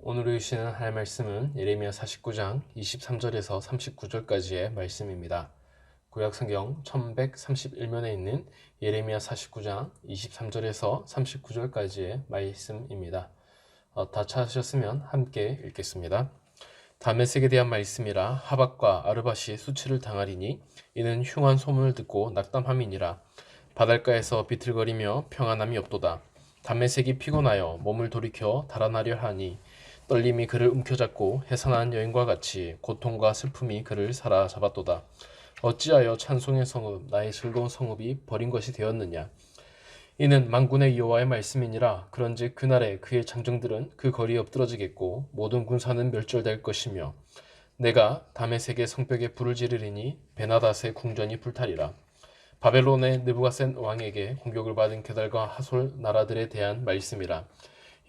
오늘 주시는 하나님의 말씀은 예레미야 49장 23절에서 39절까지의 말씀입니다. 구약성경 1131면에 있는 예레미야 49장 23절에서 39절까지의 말씀입니다. 다 찾으셨으면 함께 읽겠습니다. 다메섹에 대한 말씀이라. 하박과 아르밧이 수치를 당하리니 이는 흉한 소문을 듣고 낙담함이니라. 바닷가에서 비틀거리며 평안함이 없도다. 다메섹이 피곤하여 몸을 돌이켜 달아나려 하니 떨림이 그를 움켜잡고 해산한 여인과 같이 고통과 슬픔이 그를 사로잡았도다. 어찌하여 찬송의 성읍 나의 즐거운 성읍이 버린 것이 되었느냐. 이는 만군의 여호와의 말씀이니라. 그런즉 그날에 그의 장정들은 그 거리에 엎드러지겠고 모든 군사는 멸절될 것이며 내가 다메섹의 성벽에 불을 지르리니 베나닷의 궁전이 불타리라. 바벨론의 느부갓셋 왕에게 공격을 받은 게달과 하솔 나라들에 대한 말씀이라.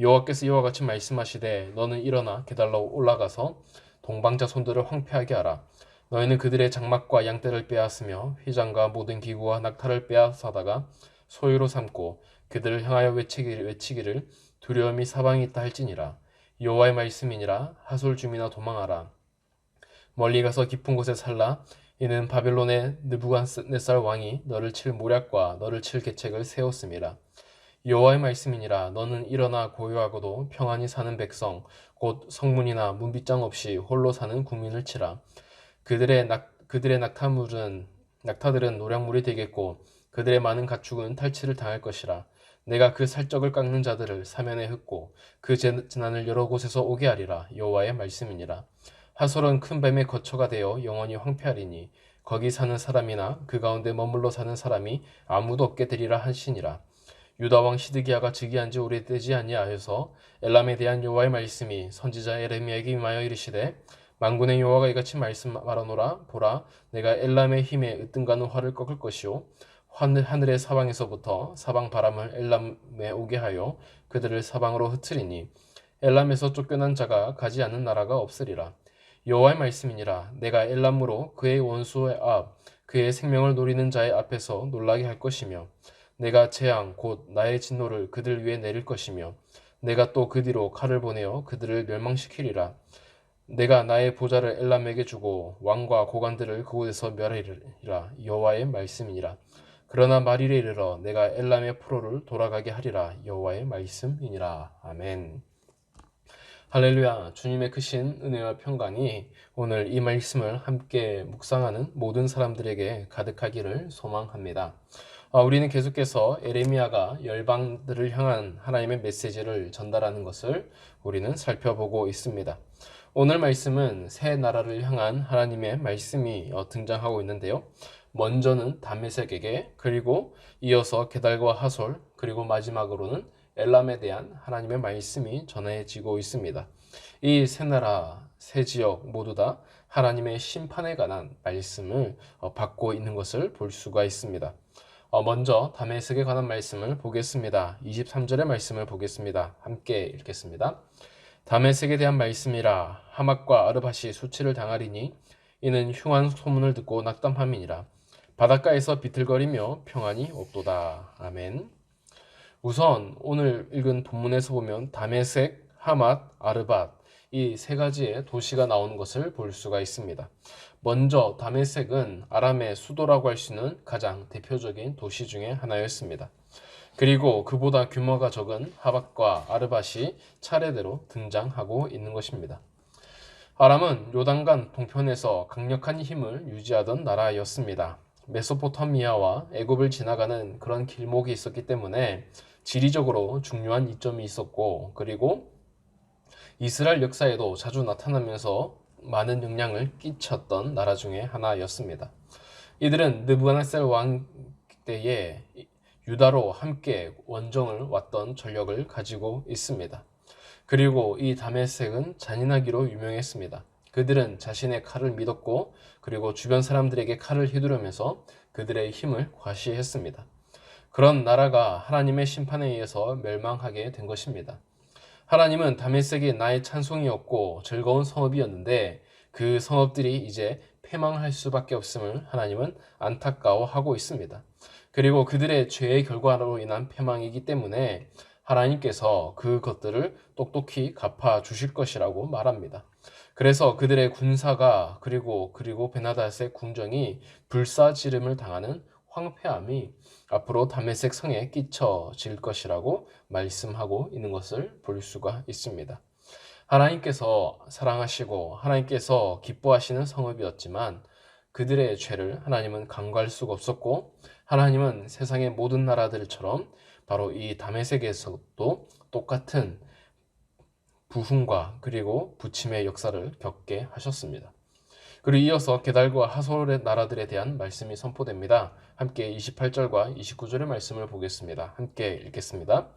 여호와께서 이와 같이 말씀하시되 너는 일어나 게달로 올라가서 동방자 손들을 황폐하게 하라. 너희는 그들의 장막과 양떼를 빼앗으며 휘장과 모든 기구와 낙타를 빼앗아다가 소유로 삼고 그들을 향하여 외치기를 두려움이 사방에 있다 할지니라. 여호와의 말씀이니라. 하솔 주민아 도망하라. 멀리 가서 깊은 곳에 살라. 이는 바벨론의 느부갓네살 왕이 너를 칠 모략과 너를 칠 계책을 세웠음이라. 여호와의 말씀이니라. 너는 일어나 고요하고도 평안히 사는 백성 곧 성문이나 문빗장 없이 홀로 사는 국민을 치라. 그들의 낙타들은 노략물이 되겠고 그들의 많은 가축은 탈취를 당할 것이라. 내가 그 살적을 깎는 자들을 사면에 흩고 그 재난을 여러 곳에서 오게 하리라. 여호와의 말씀이니라. 하솔은 큰 뱀의 거처가 되어 영원히 황폐하리니 거기 사는 사람이나 그 가운데 머물러 사는 사람이 아무도 없게 되리라 하시니라. 유다 왕 시드기야가 즉위한 지 오래되지 아니하여서 엘람에 대한 여호와의 말씀이 선지자 예레미야에게 임하여 이르시되 만군의 여호와가 이같이 말하노라. 보라, 내가 엘람의 힘에 으뜸가는 활을 꺾을 것이요 하늘의 사방에서부터 사방 바람을 엘람에 오게 하여 그들을 사방으로 흩으리니 엘람에서 쫓겨난 자가 가지 않는 나라가 없으리라. 여호와의 말씀이니라. 내가 엘람으로 그의 원수의 앞 그의 생명을 노리는 자의 앞에서 놀라게 할 것이며 내가 재앙 곧 나의 진노를 그들 위에 내릴 것이며 내가 또 그 뒤로 칼을 보내어 그들을 멸망시키리라. 내가 나의 보좌를 엘람에게 주고 왕과 고관들을 그곳에서 멸하리라. 여호와의 말씀이니라. 그러나 말일에 이르러 내가 엘람의 포로를 돌아가게 하리라. 여호와의 말씀이니라. 아멘. 할렐루야. 주님의 크신 은혜와 평강이 오늘 이 말씀을 함께 묵상하는 모든 사람들에게 가득하기를 소망합니다. 우리는 계속해서 에레미야가 열방들을 향한 하나님의 메시지를 전달하는 것을 우리는 살펴보고 있습니다. 오늘 말씀은 새 나라를 향한 하나님의 말씀이 등장하고 있는데요. 먼저는 다메섹에게, 그리고 이어서 게달과 하솔, 그리고 마지막으로는 엘람에 대한 하나님의 말씀이 전해지고 있습니다. 이 새 나라, 새 지역 모두 다 하나님의 심판에 관한 말씀을 받고 있는 것을 볼 수가 있습니다. 먼저 다메섹에 관한 말씀을 보겠습니다. 23절의 말씀을 보겠습니다. 함께 읽겠습니다. 다메섹에 대한 말씀이라. 하맛과 아르밧이 수치를 당하리니 이는 흉한 소문을 듣고 낙담함이니라. 바닷가에서 비틀거리며 평안이 없도다. 아멘. 우선 오늘 읽은 본문에서 보면 다메섹, 하맛, 아르밧 이 세 가지의 도시가 나오는 것을 볼 수가 있습니다. 먼저 다메섹은 아람의 수도라고 할 수 있는 가장 대표적인 도시 중에 하나였습니다. 그리고 그보다 규모가 적은 하밧과 아르밧이 차례대로 등장하고 있는 것입니다. 아람은 요단강 동편에서 강력한 힘을 유지하던 나라였습니다. 메소포타미아와 애굽을 지나가는 그런 길목이 있었기 때문에 지리적으로 중요한 이점이 있었고, 그리고 이스라엘 역사에도 자주 나타나면서 많은 영향을 끼쳤던 나라 중에 하나였습니다. 이들은 느부갓네살 왕 때에 유다로 함께 원정을 왔던 전력을 가지고 있습니다. 그리고 이 다메섹은 잔인하기로 유명했습니다. 그들은 자신의 칼을 믿었고, 그리고 주변 사람들에게 칼을 휘두르면서 그들의 힘을 과시했습니다. 그런 나라가 하나님의 심판에 의해서 멸망하게 된 것입니다. 하나님은 다메섹이 나의 찬송이었고 즐거운 성읍이었는데 그 성읍들이 이제 패망할 수밖에 없음을 하나님은 안타까워하고 있습니다. 그리고 그들의 죄의 결과로 인한 패망이기 때문에 하나님께서 그것들을 똑똑히 갚아 주실 것이라고 말합니다. 그래서 그들의 군사가 그리고 베나닷의 궁정이 불사지름을 당하는 황폐함이 앞으로 다메섹 성에 끼쳐질 것이라고 말씀하고 있는 것을 볼 수가 있습니다. 하나님께서 사랑하시고 하나님께서 기뻐하시는 성읍이었지만 그들의 죄를 하나님은 간과할 수가 없었고 하나님은 세상의 모든 나라들처럼 바로 이 다메섹에서도 똑같은 부흥과 그리고 부침의 역사를 겪게 하셨습니다. 그리고 이어서 게달과 하솔의 나라들에 대한 말씀이 선포됩니다. 함께 28절과 29절의 말씀을 보겠습니다. 함께 읽겠습니다.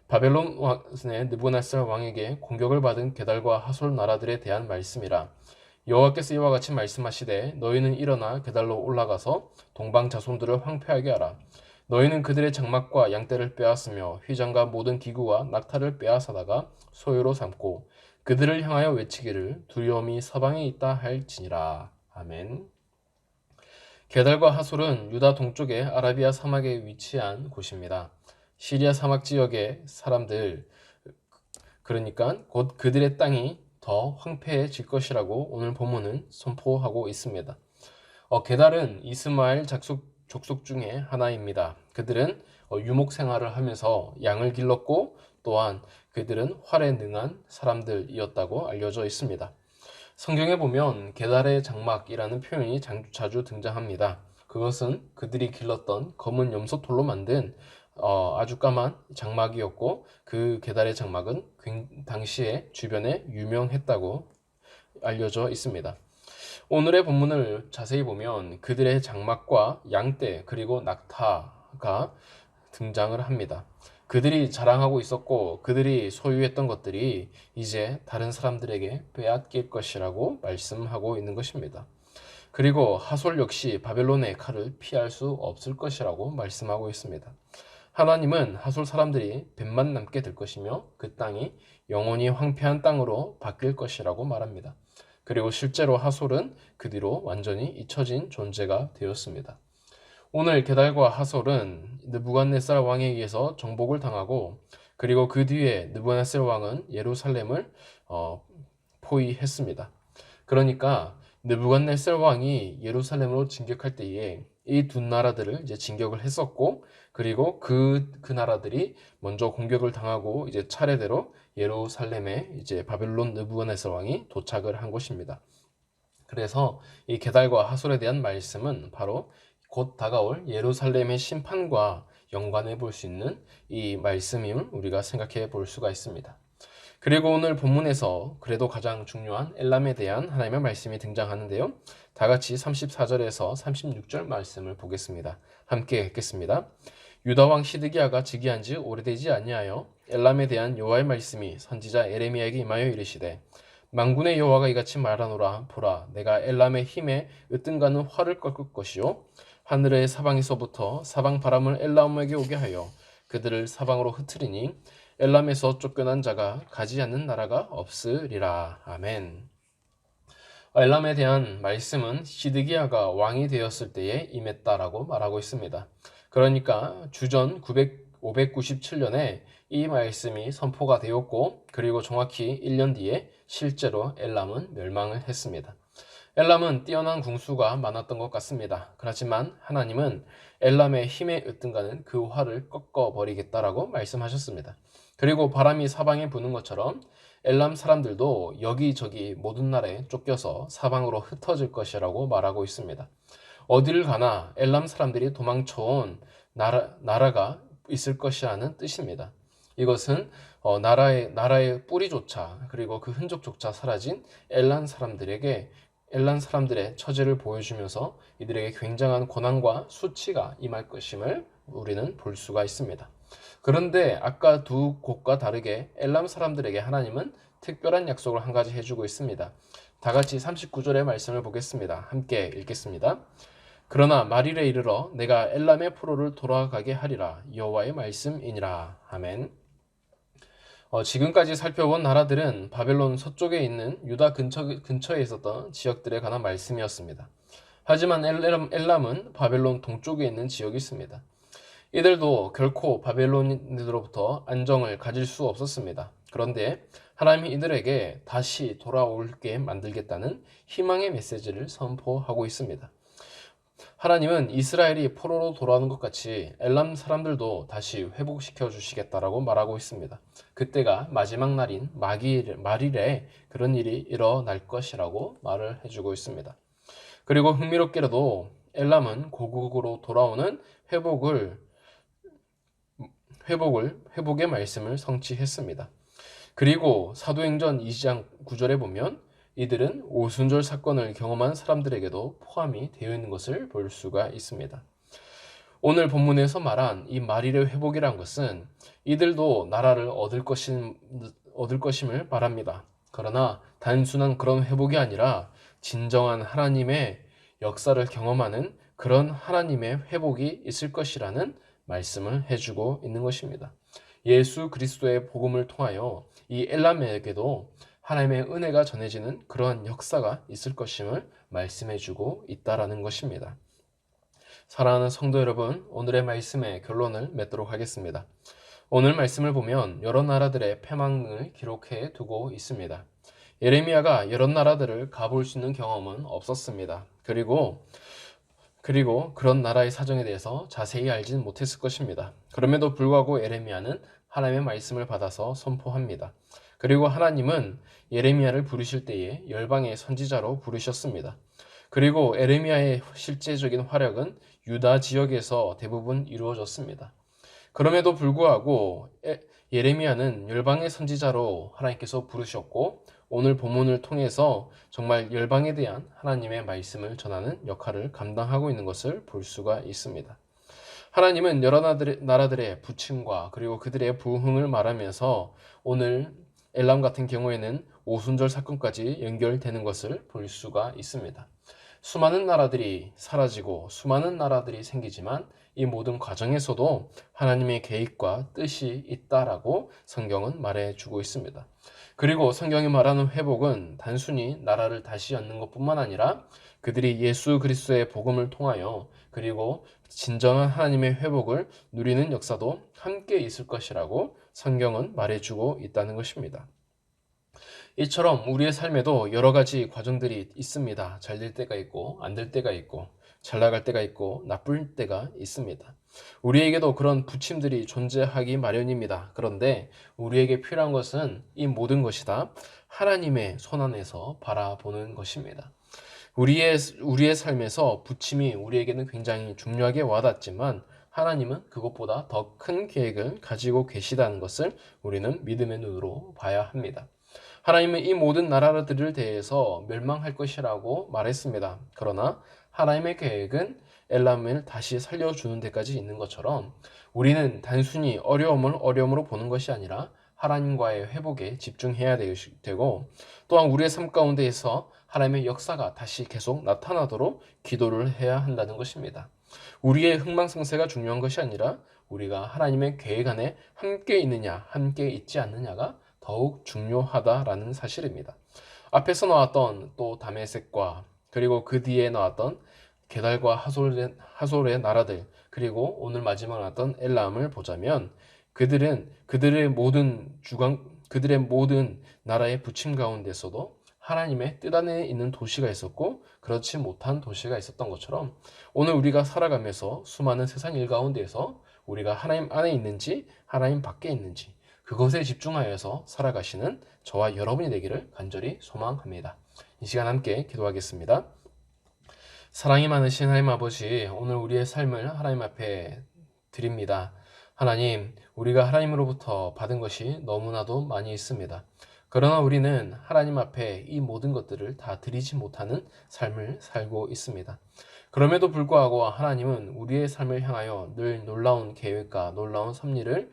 바벨론 왕의 느부갓네살 왕에게 공격을 받은 게달과 하솔 나라들에 대한 말씀이라. 여호와께서 이와 같이 말씀하시되 너희는 일어나 게달로 올라가서 동방 자손들을 황폐하게 하라. 너희는 그들의 장막과 양떼를 빼앗으며 휘장과 모든 기구와 낙타를 빼앗아다가 소유로 삼고 그들을 향하여 외치기를 두려움이 서방에 있다 할지니라. 아멘. 게달과 하솔은 유다 동쪽의 아라비아 사막에 위치한 곳입니다. 시리아 사막 지역의 사람들, 그러니까 곧 그들의 땅이 더 황폐해질 것이라고 오늘 본문은 선포하고 있습니다. 게달은 이스마엘 족속 중에 하나입니다. 그들은 유목 생활을 하면서 양을 길렀고 또한 그들은 활에 능한 사람들이었다고 알려져 있습니다. 성경에 보면 게달의 장막이라는 표현이 자주 등장합니다. 그것은 그들이 길렀던 검은 염소털로 만든 아주 까만 장막이었고 그 게달의 장막은 당시에 주변에 유명했다고 알려져 있습니다. 오늘의 본문을 자세히 보면 그들의 장막과 양떼 그리고 낙타가 등장을 합니다. 그들이 자랑하고 있었고 그들이 소유했던 것들이 이제 다른 사람들에게 빼앗길 것이라고 말씀하고 있는 것입니다. 그리고 하솔 역시 바벨론의 칼을 피할 수 없을 것이라고 말씀하고 있습니다. 하나님은 하솔 사람들이 뱀만 남게 될 것이며 그 땅이 영원히 황폐한 땅으로 바뀔 것이라고 말합니다. 그리고 실제로 하솔은 그 뒤로 완전히 잊혀진 존재가 되었습니다. 오늘 게달과 하솔은 느부갓네살 왕에 의해서 정복을 당하고 그리고 그 뒤에 느부갓네살 왕은 예루살렘을 포위했습니다. 그러니까 느부갓네살 왕이 예루살렘으로 진격할 때에 이 두 나라들을 이제 진격을 했었고 그리고 그 나라들이 먼저 공격을 당하고 이제 차례대로 예루살렘에 이제 바벨론 느부갓네살 왕이 도착을 한 것입니다. 그래서 이 게달과 하솔에 대한 말씀은 바로 곧 다가올 예루살렘의 심판과 연관해 볼 수 있는 이 말씀임을 우리가 생각해 볼 수가 있습니다. 그리고 오늘 본문에서 그래도 가장 중요한 엘람에 대한 하나님의 말씀이 등장하는데요. 다 같이 34절에서 36절 말씀을 보겠습니다. 함께 읽겠습니다. 유다 왕 시드기야가 즉위한 지 오래되지 아니하여 엘람에 대한 여호와의 말씀이 선지자 에레미야에게 임하여 이르시되 만군의 여호와가 이같이 말하노라. 보라, 내가 엘람의 힘에 으뜸가는 활을 꺾을 것이요 하늘의 사방에서부터 사방 바람을 엘람에게 오게 하여 그들을 사방으로 흩트리니 엘람에서 쫓겨난 자가 가지 않는 나라가 없으리라. 아멘. 엘람에 대한 말씀은 시드기야가 왕이 되었을 때에 임했다라고 말하고 있습니다. 그러니까 주전 597년에 이 말씀이 선포가 되었고 그리고 정확히 1년 뒤에 실제로 엘람은 멸망을 했습니다. 엘람은 뛰어난 궁수가 많았던 것 같습니다. 그렇지만 하나님은 엘람의 힘에 으뜸가는 그 활을 꺾어버리겠다라고 말씀하셨습니다. 그리고 바람이 사방에 부는 것처럼 엘람 사람들도 여기저기 모든 나라에 쫓겨서 사방으로 흩어질 것이라고 말하고 있습니다. 어디를 가나 엘람 사람들이 도망쳐온 나라가 있을 것이라는 뜻입니다. 이것은 나라의 뿌리조차 그리고 그 흔적조차 사라진 엘람 사람들의 처지를 보여주면서 이들에게 굉장한 고난과 수치가 임할 것임을 우리는 볼 수가 있습니다. 그런데 아까 두 곳과 다르게 엘람 사람들에게 하나님은 특별한 약속을 한 가지 해주고 있습니다. 다 같이 39절의 말씀을 보겠습니다. 함께 읽겠습니다. 그러나 말일에 이르러 내가 엘람의 포로를 돌아가게 하리라. 여호와의 말씀이니라. 아멘. 지금까지 살펴본 나라들은 바벨론 서쪽에 있는 유다 근처에 있었던 지역들에 관한 말씀이었습니다. 하지만 엘람은 바벨론 동쪽에 있는 지역이 있습니다. 이들도 결코 바벨론인으로부터 안정을 가질 수 없었습니다. 그런데 하나님이 이들에게 다시 돌아올게 만들겠다는 희망의 메시지를 선포하고 있습니다. 하나님은 이스라엘이 포로로 돌아오는 것 같이 엘람 사람들도 다시 회복시켜 주시겠다라고 말하고 있습니다. 그때가 마지막 날인 말일에 그런 일이 일어날 것이라고 말을 해주고 있습니다. 그리고 흥미롭게도 엘람은 고국으로 돌아오는 회복의 말씀을 성취했습니다. 그리고 사도행전 2장 9절에 보면 이들은 오순절 사건을 경험한 사람들에게도 포함이 되어 있는 것을 볼 수가 있습니다. 오늘 본문에서 말한 이 말일의 회복이란 것은 이들도 나라를 얻을 것임을 말합니다. 그러나 단순한 그런 회복이 아니라 진정한 하나님의 역사를 경험하는 그런 하나님의 회복이 있을 것이라는 말씀을 해주고 있는 것입니다. 예수 그리스도의 복음을 통하여 이 엘람에게도 하나님의 은혜가 전해지는 그러한 역사가 있을 것임을 말씀해주고 있다라는 것입니다. 사랑하는 성도 여러분, 오늘의 말씀의 결론을 맺도록 하겠습니다. 오늘 말씀을 보면 여러 나라들의 패망을 기록해 두고 있습니다. 예레미야가 여러 나라들을 가볼 수 있는 경험은 없었습니다. 그리고 그런 나라의 사정에 대해서 자세히 알지는 못했을 것입니다. 그럼에도 불구하고 예레미야는 하나님의 말씀을 받아서 선포합니다. 그리고 하나님은 예레미야를 부르실 때에 열방의 선지자로 부르셨습니다. 그리고 예레미야의 실제적인 활약은 유다 지역에서 대부분 이루어졌습니다. 그럼에도 불구하고 예레미야는 열방의 선지자로 하나님께서 부르셨고 오늘 본문을 통해서 정말 열방에 대한 하나님의 말씀을 전하는 역할을 감당하고 있는 것을 볼 수가 있습니다. 하나님은 여러 나라들의 부침과 그리고 그들의 부흥을 말하면서 오늘 엘람 같은 경우에는 오순절 사건까지 연결되는 것을 볼 수가 있습니다. 수많은 나라들이 사라지고 수많은 나라들이 생기지만 이 모든 과정에서도 하나님의 계획과 뜻이 있다라고 성경은 말해주고 있습니다. 그리고 성경이 말하는 회복은 단순히 나라를 다시 얻는 것뿐만 아니라 그들이 예수 그리스도의 복음을 통하여 그리고 진정한 하나님의 회복을 누리는 역사도 함께 있을 것이라고 성경은 말해주고 있다는 것입니다. 이처럼 우리의 삶에도 여러 가지 과정들이 있습니다. 잘 될 때가 있고 안 될 때가 있고 잘 나갈 때가 있고 나쁠 때가 있습니다. 우리에게도 그런 부침들이 존재하기 마련입니다. 그런데 우리에게 필요한 것은 이 모든 것이 다 하나님의 손 안에서 바라보는 것입니다. 우리의 삶에서 부침이 우리에게는 굉장히 중요하게 와닿지만 하나님은 그것보다 더 큰 계획을 가지고 계시다는 것을 우리는 믿음의 눈으로 봐야 합니다. 하나님은 이 모든 나라들을 대해서 멸망할 것이라고 말했습니다. 그러나 하나님의 계획은 엘람을 다시 살려주는 데까지 있는 것처럼 우리는 단순히 어려움으로 보는 것이 아니라 하나님과의 회복에 집중해야 되고 또한 우리의 삶 가운데에서 하나님의 역사가 다시 계속 나타나도록 기도를 해야 한다는 것입니다. 우리의 흥망성쇠가 중요한 것이 아니라 우리가 하나님의 계획 안에 함께 있느냐 함께 있지 않느냐가 더욱 중요하다라는 사실입니다. 앞에서 나왔던 또 다메섹과 그리고 그 뒤에 나왔던 게달과 하솔의 나라들 그리고 오늘 마지막 나왔던 엘람을 보자면 그들의 모든 나라의 부침 가운데서도 하나님의 뜻 안에 있는 도시가 있었고 그렇지 못한 도시가 있었던 것처럼 오늘 우리가 살아가면서 수많은 세상 일 가운데에서 우리가 하나님 안에 있는지 하나님 밖에 있는지 그것에 집중하여서 살아가시는 저와 여러분이 되기를 간절히 소망합니다. 이 시간 함께 기도하겠습니다. 사랑이 많으신 하나님 아버지, 오늘 우리의 삶을 하나님 앞에 드립니다. 하나님, 우리가 하나님으로부터 받은 것이 너무나도 많이 있습니다. 그러나 우리는 하나님 앞에 이 모든 것들을 다 드리지 못하는 삶을 살고 있습니다. 그럼에도 불구하고 하나님은 우리의 삶을 향하여 늘 놀라운 계획과 놀라운 섭리를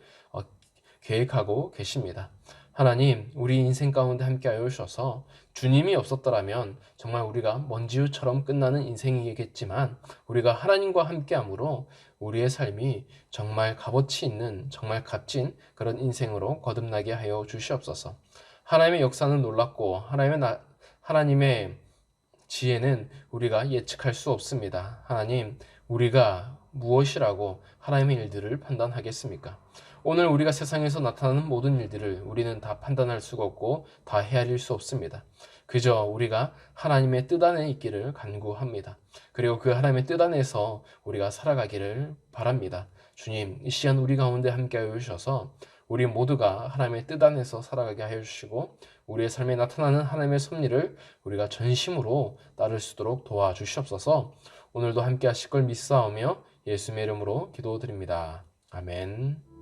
계획하고 계십니다. 하나님, 우리 인생 가운데 함께하여 주셔서 주님이 없었더라면 정말 우리가 먼지우처럼 끝나는 인생이겠지만 우리가 하나님과 함께함으로 우리의 삶이 정말 값어치 있는 정말 값진 그런 인생으로 거듭나게 하여 주시옵소서. 하나님의 역사는 놀랍고 하나님의 지혜는 우리가 예측할 수 없습니다. 하나님, 우리가 무엇이라고 하나님의 일들을 판단하겠습니까? 오늘 우리가 세상에서 나타나는 모든 일들을 우리는 다 판단할 수가 없고 다 헤아릴 수 없습니다. 그저 우리가 하나님의 뜻 안에 있기를 간구합니다. 그리고 그 하나님의 뜻 안에서 우리가 살아가기를 바랍니다. 주님, 이 시간 우리 가운데 함께하여 주셔서 우리 모두가 하나님의 뜻 안에서 살아가게 하여 주시고 우리의 삶에 나타나는 하나님의 섭리를 우리가 전심으로 따를 수 있도록 도와주시옵소서. 오늘도 함께 하실 걸 믿사오며 예수님의 이름으로 기도드립니다. 아멘.